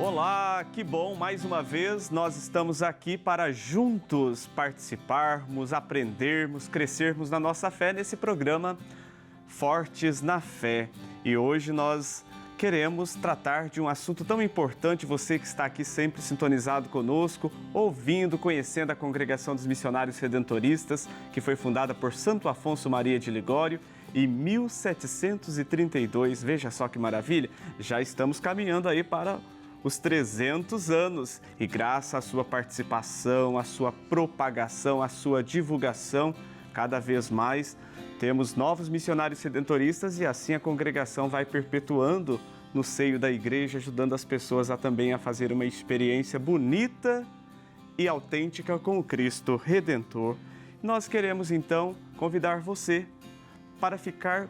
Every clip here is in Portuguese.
Olá, que bom! Mais uma vez nós estamos aqui para juntos participarmos, aprendermos, crescermos na nossa fé nesse programa Fortes na Fé. E hoje nós queremos tratar de um assunto tão importante, você que está aqui sempre sintonizado conosco, ouvindo, conhecendo a Congregação dos Missionários Redentoristas, que foi fundada por Santo Afonso Maria de Ligório em 1732. Veja só que maravilha! Já estamos caminhando aí para os 300 anos e graças à sua participação, à sua propagação, à sua divulgação, cada vez mais temos novos missionários redentoristas e assim a congregação vai perpetuando no seio da igreja, ajudando as pessoas a também a fazer uma experiência bonita e autêntica com o Cristo Redentor. Nós queremos então convidar você para ficar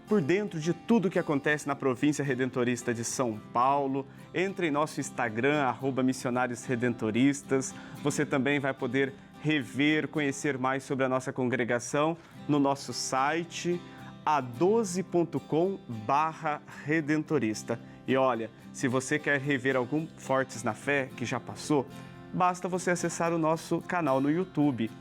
por dentro de tudo que acontece na província redentorista de São Paulo. Entre em nosso Instagram, @missionários redentoristas. Você também vai poder rever, conhecer mais sobre a nossa congregação no nosso site a12.com/redentorista. E olha, se você quer rever algum Fortes na Fé que já passou, basta você acessar o nosso canal no YouTube,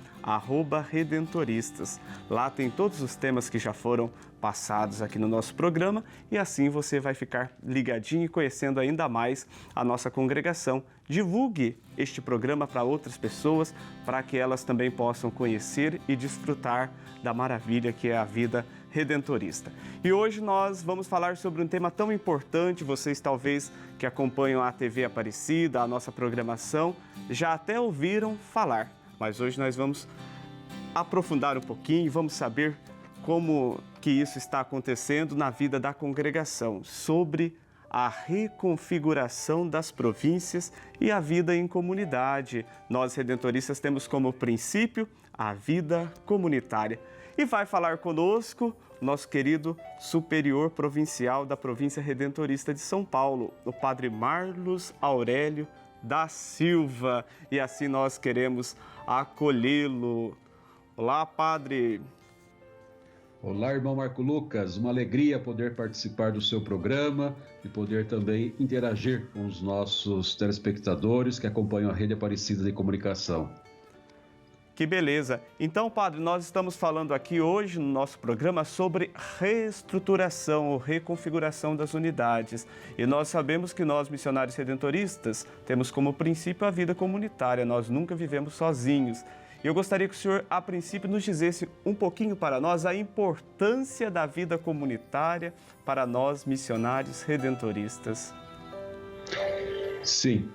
@redentoristas. Lá tem todos os temas que já foram passados aqui no nosso programa e assim você vai ficar ligadinho e conhecendo ainda mais a nossa congregação. Divulgue este programa para outras pessoas, para que elas também possam conhecer e desfrutar da maravilha que é a vida redentorista. E hoje nós vamos falar sobre um tema tão importante. Vocês talvez que acompanham a TV Aparecida, a nossa programação, já até ouviram falar. Mas hoje nós vamos aprofundar um pouquinho, vamos saber como que isso está acontecendo na vida da congregação, sobre a reconfiguração das províncias e a vida em comunidade. Nós, redentoristas, temos como princípio a vida comunitária. E vai falar conosco o nosso querido superior provincial da província redentorista de São Paulo, o Padre Marlos Aurélio da Silva. E assim nós queremos acolhê-lo. Olá, Padre. Olá, irmão Marco Lucas. Uma alegria poder participar do seu programa e poder também interagir com os nossos telespectadores que acompanham a Rede Aparecida de Comunicação. Que beleza! Então, Padre, nós estamos falando aqui hoje no nosso programa sobre reestruturação ou reconfiguração das unidades. E nós sabemos que nós, missionários redentoristas, temos como princípio a vida comunitária, nós nunca vivemos sozinhos. E eu gostaria que o senhor, a princípio, nos dissesse um pouquinho para nós a importância da vida comunitária para nós, missionários redentoristas. Sim.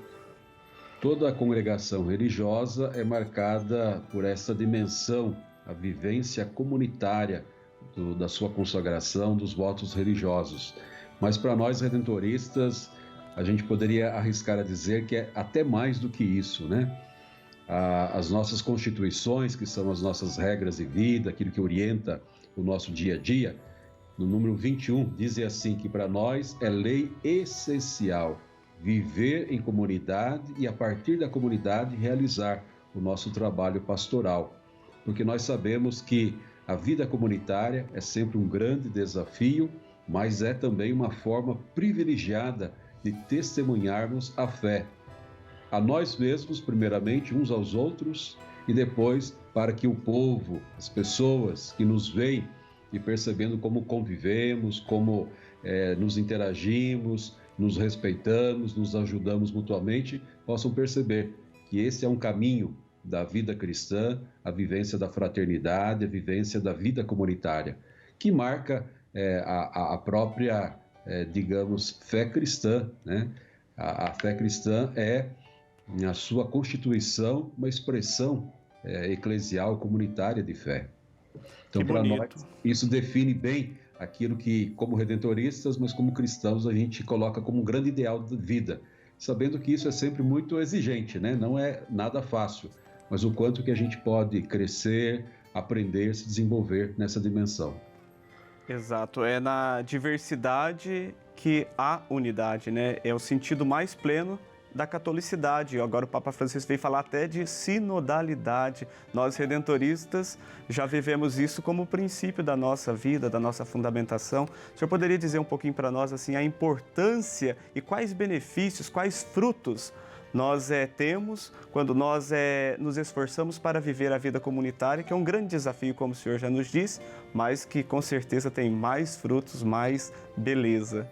Toda a congregação religiosa é marcada por essa dimensão, a vivência comunitária da sua consagração, dos votos religiosos. Mas para nós redentoristas, a gente poderia arriscar a dizer que é até mais do que isso, né? As nossas constituições, que são as nossas regras de vida, aquilo que orienta o nosso dia a dia, no número 21, dizem assim que para nós é lei essencial viver em comunidade e, a partir da comunidade, realizar o nosso trabalho pastoral. Porque nós sabemos que a vida comunitária é sempre um grande desafio, mas é também uma forma privilegiada de testemunharmos a fé. A nós mesmos, primeiramente, uns aos outros, e depois para que o povo, as pessoas que nos veem e percebendo como convivemos, como nos interagimos, nos respeitamos, nos ajudamos mutuamente, possam perceber que esse é um caminho da vida cristã, a vivência da fraternidade, a vivência da vida comunitária, que marca a própria, digamos, fé cristã, né? A fé cristã é, na sua constituição, uma expressão eclesial, comunitária de fé. Então, para nós, isso define bem aquilo que, como redentoristas, mas como cristãos, a gente coloca como um grande ideal de vida, sabendo que isso é sempre muito exigente, né? Não é nada fácil, mas o quanto que a gente pode crescer, aprender, se desenvolver nessa dimensão. Exato, é na diversidade que há unidade, né? É o sentido mais pleno da catolicidade. Agora o Papa Francisco veio falar até de sinodalidade. Nós, redentoristas, já vivemos isso como princípio da nossa vida, da nossa fundamentação. O senhor poderia dizer um pouquinho para nós assim, a importância e quais benefícios, quais frutos nós temos quando nós nos esforçamos para viver a vida comunitária, que é um grande desafio, como o senhor já nos disse, mas que com certeza tem mais frutos, mais beleza.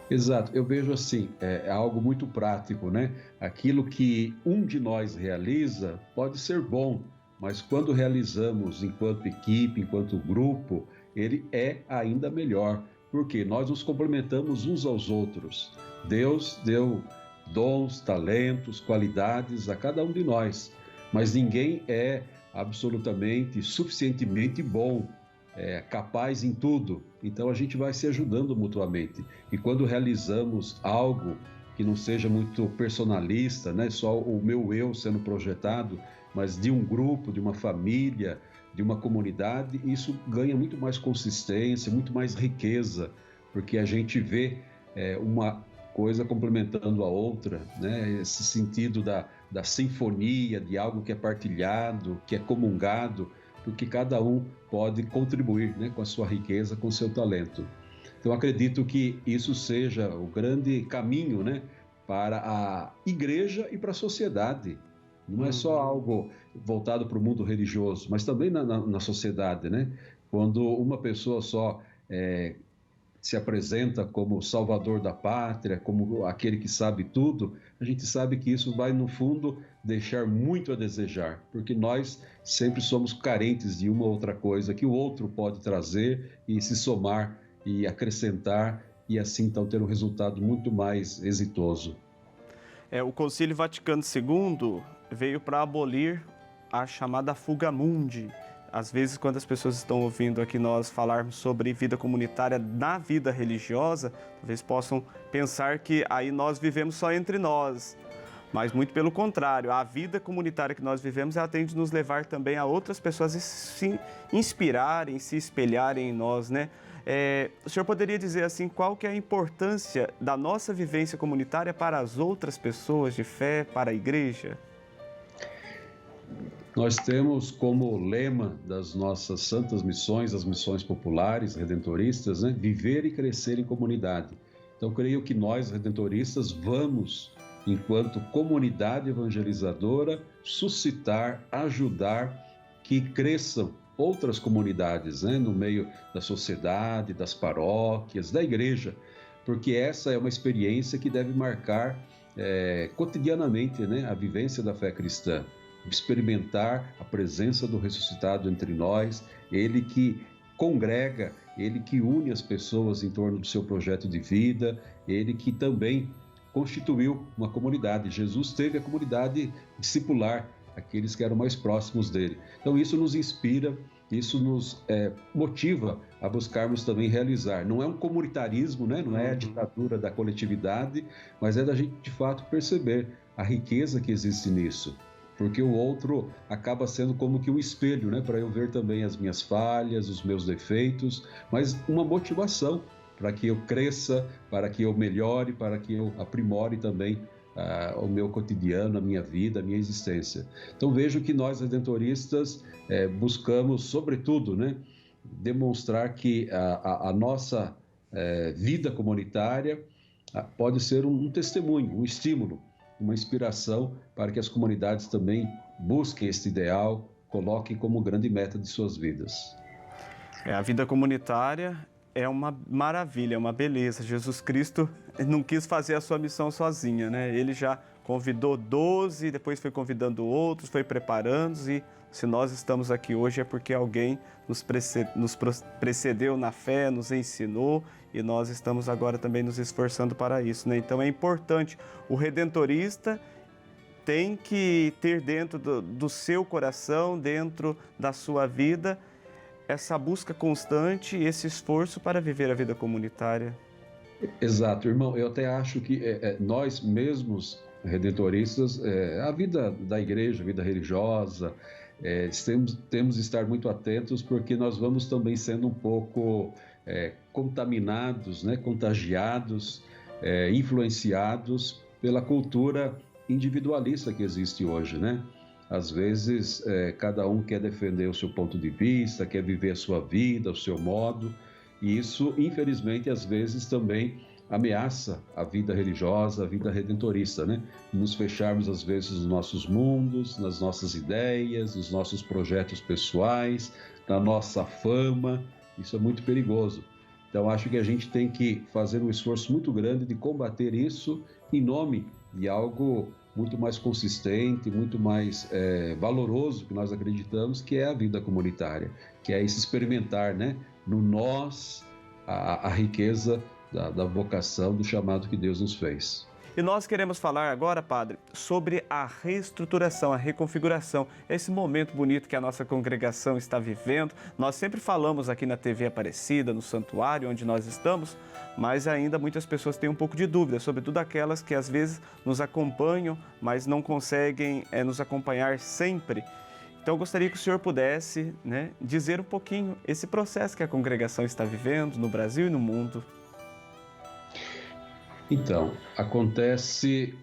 Exato, eu vejo assim, é algo muito prático, né? Aquilo que um de nós realiza pode ser bom, mas quando realizamos enquanto equipe, enquanto grupo, ele é ainda melhor, porque nós nos complementamos uns aos outros. Deus deu dons, talentos, qualidades a cada um de nós, mas ninguém é absolutamente, suficientemente bom, capaz em tudo. Então a gente vai se ajudando mutuamente. E quando realizamos algo que não seja muito personalista, né, só o meu eu sendo projetado, mas de um grupo, de uma família, de uma comunidade, isso ganha muito mais consistência, muito mais riqueza, porque a gente vê uma coisa complementando a outra, né? Esse sentido da sinfonia, de algo que é partilhado, que é comungado, porque cada um pode contribuir, né, com a sua riqueza, com o seu talento. Então, acredito que isso seja o grande caminho, né, para a igreja e para a sociedade. Não é só algo voltado para o mundo religioso, mas também na sociedade, né? Quando uma pessoa só se apresenta como salvador da pátria, como aquele que sabe tudo, a gente sabe que isso vai, no fundo, deixar muito a desejar, porque nós sempre somos carentes de uma outra coisa que o outro pode trazer e se somar e acrescentar e assim, então, ter um resultado muito mais exitoso. O Concílio Vaticano II veio para abolir a chamada fuga mundi. Às vezes, quando as pessoas estão ouvindo aqui nós falarmos sobre vida comunitária na vida religiosa, talvez possam pensar que aí nós vivemos só entre nós. Mas muito pelo contrário, a vida comunitária que nós vivemos, ela tem de nos levar também a outras pessoas se inspirarem, se espelharem em nós, né? O senhor poderia dizer assim, qual que é a importância da nossa vivência comunitária para as outras pessoas de fé, para a igreja? Nós temos como lema das nossas santas missões, as missões populares, redentoristas, né? Viver e crescer em comunidade. Então, creio que nós, redentoristas, vamos, enquanto comunidade evangelizadora, suscitar, ajudar que cresçam outras comunidades, né? No meio da sociedade, das paróquias, da igreja, porque essa é uma experiência que deve marcar cotidianamente, né, a vivência da fé cristã. Experimentar a presença do ressuscitado entre nós, ele que congrega, ele que une as pessoas em torno do seu projeto de vida, ele que também constituiu uma comunidade. Jesus teve a comunidade discipular, aqueles que eram mais próximos dele. Então isso nos inspira, isso nos motiva a buscarmos também realizar. Não é um comunitarismo, né? Não é a ditadura da coletividade, mas é da gente de fato perceber a riqueza que existe nisso. Porque o outro acaba sendo como que um espelho, né? Para eu ver também as minhas falhas, os meus defeitos, mas uma motivação para que eu cresça, para que eu melhore, para que eu aprimore também o meu cotidiano, a minha vida, a minha existência. Então vejo que nós, redentoristas, buscamos, sobretudo, né, demonstrar que a nossa vida comunitária pode ser um testemunho, um estímulo, uma inspiração para que as comunidades também busquem este ideal, coloquem como grande meta de suas vidas. A vida comunitária é uma maravilha, é uma beleza. Jesus Cristo não quis fazer a sua missão sozinha, né? Ele já convidou 12, depois foi convidando outros, foi preparando, e se nós estamos aqui hoje é porque alguém nos precedeu na fé, nos ensinou, e nós estamos agora também nos esforçando para isso, né? Então é importante, o redentorista tem que ter dentro do seu coração, dentro da sua vida, essa busca constante, esse esforço para viver a vida comunitária. Exato, irmão. Eu até acho que nós mesmos, redentoristas, a vida da igreja, a vida religiosa, temos de estar muito atentos, porque nós vamos também sendo um pouco contaminados, né, contagiados, influenciados pela cultura individualista que existe hoje, né? Às vezes, cada um quer defender o seu ponto de vista, quer viver a sua vida, o seu modo, e isso, infelizmente, às vezes também ameaça a vida religiosa, a vida redentorista, né? Nos fecharmos, às vezes, nos nossos mundos, nas nossas ideias, nos nossos projetos pessoais, na nossa fama. Isso é muito perigoso. Então, acho que a gente tem que fazer um esforço muito grande de combater isso em nome de algo muito mais consistente, muito mais valoroso que nós acreditamos, que é a vida comunitária, que é esse experimentar, né, no nós, a riqueza da vocação, do chamado que Deus nos fez. E nós queremos falar agora, Padre, sobre a reestruturação, a reconfiguração, esse momento bonito que a nossa congregação está vivendo. Nós sempre falamos aqui na TV Aparecida, no santuário onde nós estamos, mas ainda muitas pessoas têm um pouco de dúvida, sobretudo aquelas que às vezes nos acompanham, mas não conseguem nos acompanhar sempre. Então, eu gostaria que o senhor pudesse, né, dizer um pouquinho esse processo que a congregação está vivendo no Brasil e no mundo. Então, acontece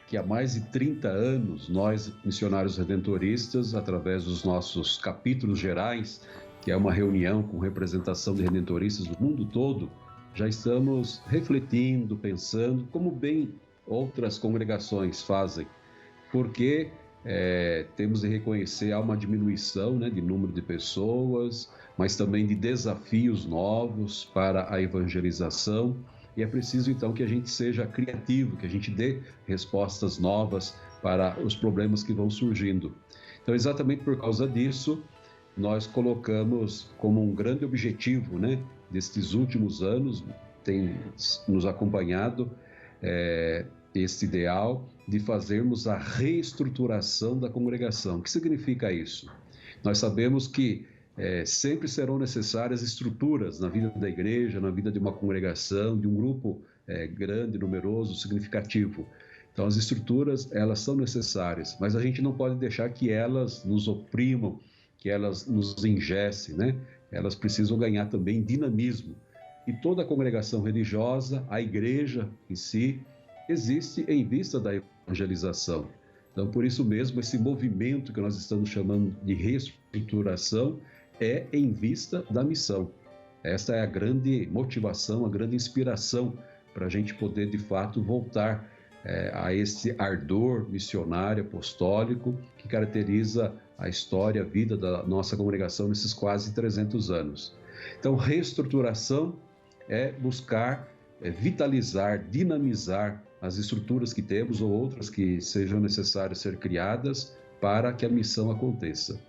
que há mais de 30 anos, nós, missionários redentoristas, através dos nossos capítulos gerais, que é uma reunião com representação de redentoristas do mundo todo, já estamos refletindo, pensando, como bem outras congregações fazem, porque temos de reconhecer há uma diminuição, né, de número de pessoas, mas também de desafios novos para a evangelização. E é preciso, então, que a gente seja criativo, que a gente dê respostas novas para os problemas que vão surgindo. Então, exatamente por causa disso, nós colocamos como um grande objetivo, né, destes últimos anos, tem nos acompanhado esse ideal de fazermos a reestruturação da congregação. O que significa isso? Nós sabemos que sempre serão necessárias estruturas na vida da igreja, na vida de uma congregação, de um grupo grande, numeroso, significativo. Então, as estruturas, elas são necessárias, mas a gente não pode deixar que elas nos oprimam, que elas nos engessem, né? Elas precisam ganhar também dinamismo. E toda a congregação religiosa, a igreja em si, existe em vista da evangelização. Então, por isso mesmo, esse movimento que nós estamos chamando de reestruturação é em vista da missão. Essa é a grande motivação, a grande inspiração para a gente poder, de fato, voltar a esse ardor missionário, apostólico, que caracteriza a história, a vida da nossa congregação nesses quase 300 anos. Então, reestruturação é buscar vitalizar, dinamizar as estruturas que temos ou outras que sejam necessárias ser criadas para que a missão aconteça.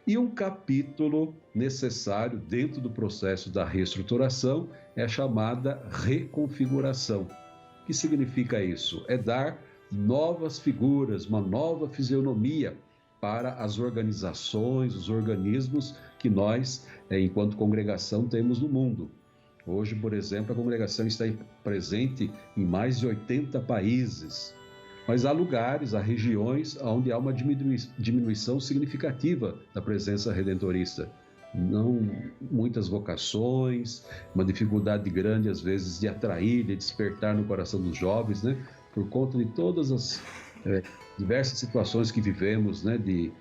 E um capítulo necessário dentro do processo da reestruturação é a chamada reconfiguração. O que significa isso? É dar novas figuras, uma nova fisionomia para as organizações, os organismos que nós, enquanto congregação, temos no mundo. Hoje, por exemplo, a congregação está presente em mais de 80 países. Mas há lugares, há regiões onde há uma diminuição significativa da presença redentorista. Não muitas vocações, uma dificuldade grande, às vezes, de atrair, de despertar no coração dos jovens, né? Por conta de todas as diversas situações que vivemos, né? De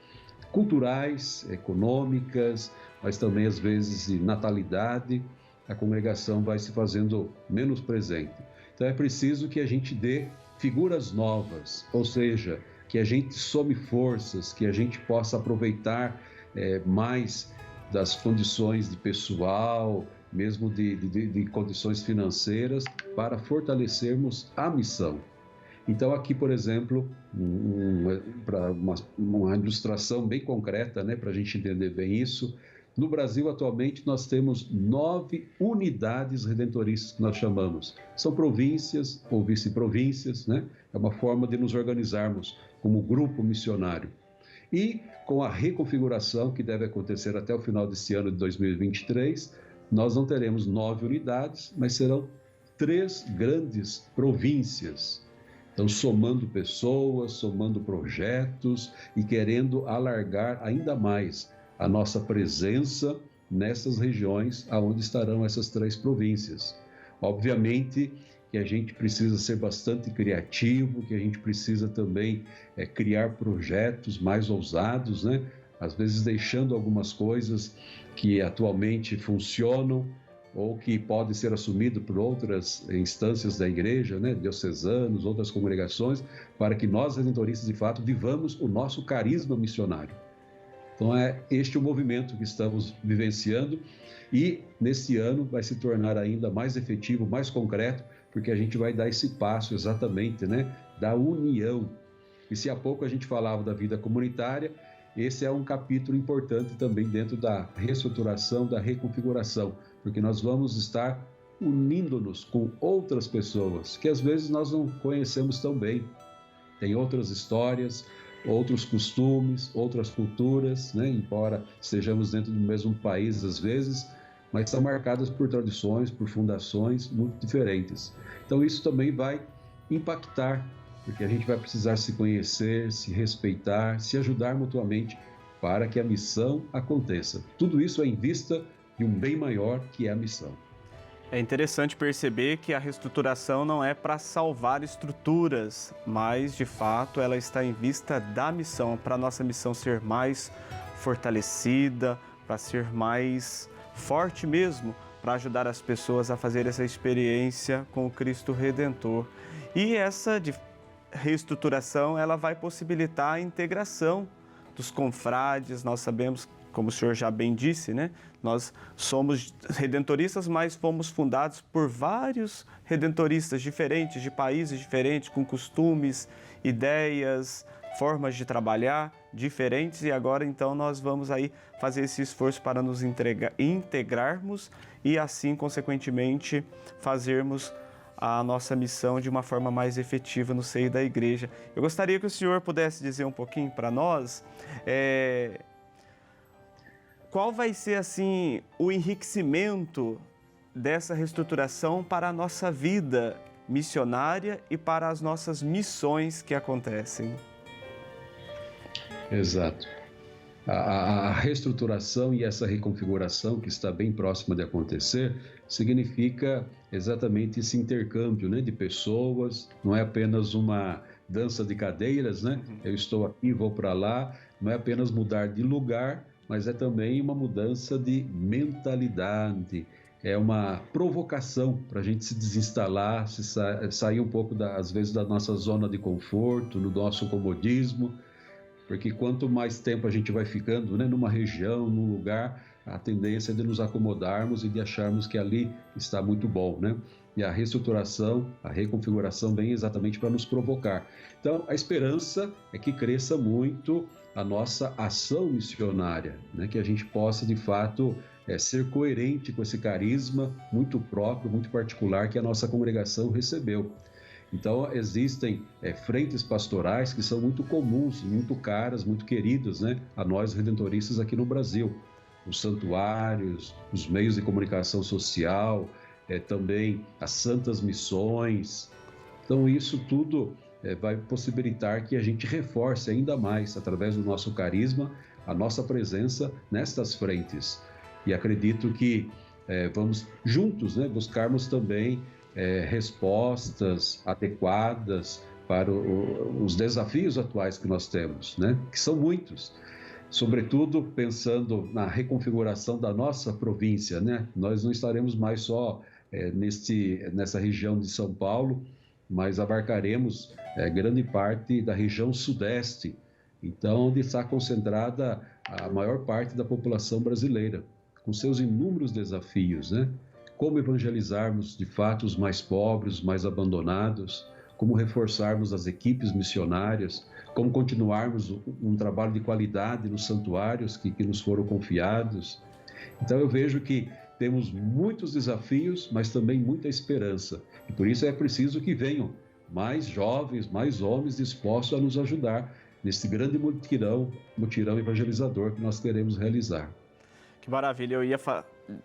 culturais, econômicas, mas também, às vezes, de natalidade, a congregação vai se fazendo menos presente. Então, é preciso que a gente dê figuras novas, ou seja, que a gente some forças, que a gente possa aproveitar mais das condições de pessoal, mesmo de condições financeiras, para fortalecermos a missão. Então, aqui, por exemplo, para uma ilustração bem concreta, né, para a gente entender bem isso, no Brasil, atualmente, nós temos 9 unidades redentoristas que nós chamamos. São províncias ou vice-províncias, né? É uma forma de nos organizarmos como grupo missionário. E com a reconfiguração que deve acontecer até o final desse ano de 2023, nós não teremos 9 unidades, mas serão 3 grandes províncias. Então, somando pessoas, somando projetos e querendo alargar ainda mais a nossa presença nessas regiões onde estarão essas 3 províncias. Obviamente que a gente precisa ser bastante criativo, que a gente precisa também criar projetos mais ousados, né? Às vezes deixando algumas coisas que atualmente funcionam ou que podem ser assumidas por outras instâncias da igreja, né? Diocesanos, outras congregações, para que nós, redentoristas, de fato, vivamos o nosso carisma missionário. Então, é este o movimento que estamos vivenciando e, nesse ano, vai se tornar ainda mais efetivo, mais concreto, porque a gente vai dar esse passo exatamente, né, da união. E se há pouco a gente falava da vida comunitária, esse é um capítulo importante também dentro da reestruturação, da reconfiguração, porque nós vamos estar unindo-nos com outras pessoas que às vezes nós não conhecemos tão bem. Tem outras histórias, outros costumes, outras culturas, né? Embora estejamos dentro do mesmo país às vezes, mas são marcadas por tradições, por fundações muito diferentes. Então isso também vai impactar, porque a gente vai precisar se conhecer, se respeitar, se ajudar mutuamente para que a missão aconteça. Tudo isso é em vista de um bem maior que é a missão. É interessante perceber que a reestruturação não é para salvar estruturas, mas, de fato, ela está em vista da missão, para a nossa missão ser mais fortalecida, para ser mais forte mesmo, para ajudar as pessoas a fazer essa experiência com o Cristo Redentor. E essa reestruturação, ela vai possibilitar a integração dos confrades. Nós sabemos, como o senhor já bem disse, né? Nós somos redentoristas, mas fomos fundados por vários redentoristas diferentes, de países diferentes, com costumes, ideias, formas de trabalhar diferentes. E agora, então, nós vamos aí fazer esse esforço para nos integrarmos e, assim, consequentemente, fazermos a nossa missão de uma forma mais efetiva no seio da igreja. Eu gostaria que o senhor pudesse dizer um pouquinho para nós qual vai ser, assim, o enriquecimento dessa reestruturação para a nossa vida missionária e para as nossas missões que acontecem. Exato. A reestruturação e essa reconfiguração que está bem próxima de acontecer significa exatamente esse intercâmbio, né, de pessoas, não é apenas uma dança de cadeiras, né? Eu estou aqui, vou para lá, não é apenas mudar de lugar, mas é também uma mudança de mentalidade, é uma provocação para a gente se desinstalar, sair um pouco, às vezes, da nossa zona de conforto, do nosso comodismo, porque quanto mais tempo a gente vai ficando, né, numa região, num lugar, a tendência é de nos acomodarmos e de acharmos que ali está muito bom, né? E a reestruturação, a reconfiguração vem exatamente para nos provocar. Então, a esperança é que cresça muito a nossa ação missionária, né? Que a gente possa, de fato, ser coerente com esse carisma muito próprio, muito particular que a nossa congregação recebeu. Então, existem frentes pastorais que são muito comuns, muito caras, muito queridas, né, a nós redentoristas aqui no Brasil. Os santuários, os meios de comunicação social, também as santas missões. Então, isso tudo vai possibilitar que a gente reforce ainda mais, através do nosso carisma, a nossa presença nestas frentes. E acredito que vamos juntos, né, buscarmos também respostas adequadas para os desafios atuais que nós temos, né? Que são muitos, sobretudo pensando na reconfiguração da nossa província, né? Nós não estaremos mais só nessa região de São Paulo, mas abarcaremos grande parte da região sudeste, então onde está concentrada a maior parte da população brasileira, com seus inúmeros desafios, né? Como evangelizarmos, de fato, os mais pobres, os mais abandonados, como reforçarmos as equipes missionárias, como continuarmos um trabalho de qualidade nos santuários que nos foram confiados. Então, eu vejo que temos muitos desafios, mas também muita esperança. E por isso é preciso que venham mais jovens, mais homens dispostos a nos ajudar nesse grande mutirão evangelizador que nós queremos realizar. Que maravilha, eu ia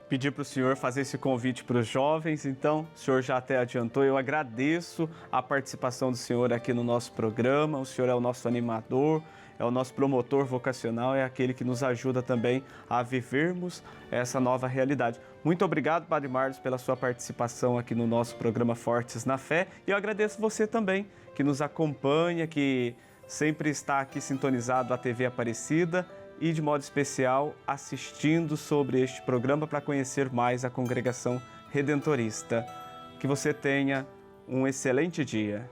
pedir para o senhor fazer esse convite para os jovens, então o senhor já até adiantou. Eu agradeço a participação do senhor aqui no nosso programa, o senhor é o nosso animador, é o nosso promotor vocacional, é aquele que nos ajuda também a vivermos essa nova realidade. Muito obrigado, Padre Marlos, pela sua participação aqui no nosso programa Fortes na Fé. E eu agradeço você também, que nos acompanha, que sempre está aqui sintonizado à TV Aparecida e, de modo especial, assistindo sobre este programa para conhecer mais a Congregação Redentorista. Que você tenha um excelente dia.